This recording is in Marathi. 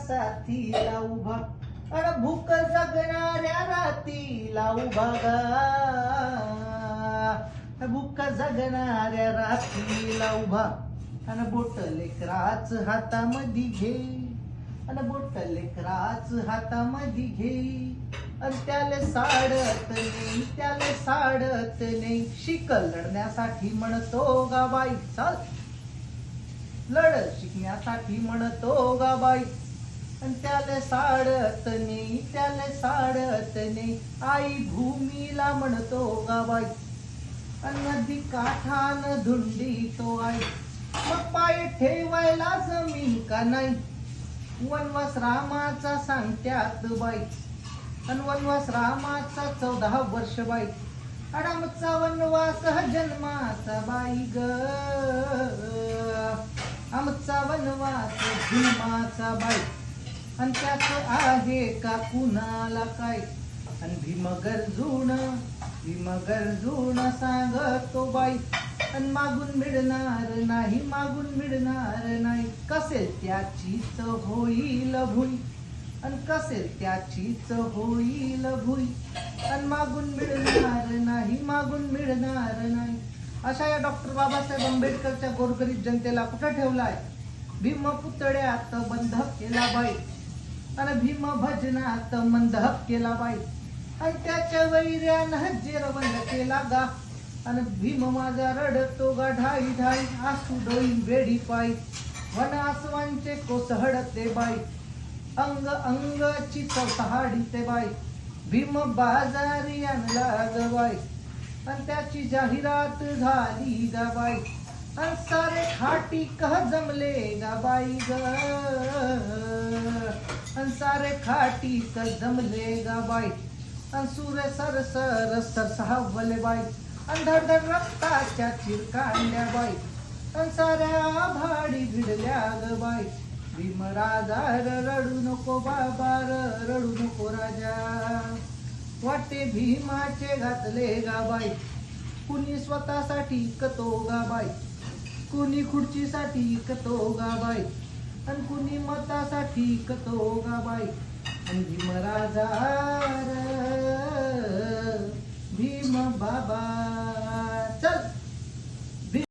साथीला उभा अन भूक जगणाऱ्या रातीला उभा गा भूक जगणाऱ्या रातीला उभा अन बोट लेकराच हातामध्ये घे अन बोट लेकराच हातामध्ये घे अन त्याले साडत नाही शिक लढण्यासाठी म्हणतो गा बाई चाल लढ शिकण्यासाठी म्हणतो गा बाई अन त्याले साडत नाही आई भूमीला म्हणतो गा बाई अन नदी काठान धुंडी तो आई मग पाय ठेवायला जमीन का नाही वनवास रामाचा सांगत्यात बाई अन वनवास रामाचा 14 वर्ष बाई आमचा वनवास जन्माचा बाई ग आमचा वनवास भीमाचा बाई अन त्याच आहे का कुणाला काय अन भीम गरजून सांगतो बाई अन मागून मिळणार नाही कसेल त्याचीच होईल भुई अन कसेल त्याचीच होईल भुई अन मागून मिळणार नाही अशा या डॉक्टर बाबासाहेब आंबेडकरच्या गोरगरीब जनतेला कुठं ठेवलाय भीम पुतळ्यात बंधक केला बाई अन भीम भजनात मंधक केला बाई अन त्याच्या वैर्यानं जेरबंद केला गा अन भीम माझा रडतो गा ढाई आसू डोई वेडी पायी वनासवांचे कोसळते बाई अंगाची चौथाडीते बाई भीम बाजारी आणला ग बाई अन त्याची जाहिरात झाली गा बाई अन सारे खाटी कह जमले गा बाई ग अन सारे खाटी कह जमले गा बाई अन सूर्य सर सहावले बाई अन धड रक्ताच्या चिरकांड्या बाई अन साऱ्या भाडी भिडल्या ग बाई भीम राजा रडू नको बाबा रडू नको राजा वाटे भीमाचे घातले गा बाई कुणी स्वतःसाठी कतो गा बाई कुणी खुर्चीसाठी कतो गा बाई अन कुणी मतासाठी कतो गा बाई अन भीम राजा भीम बाबा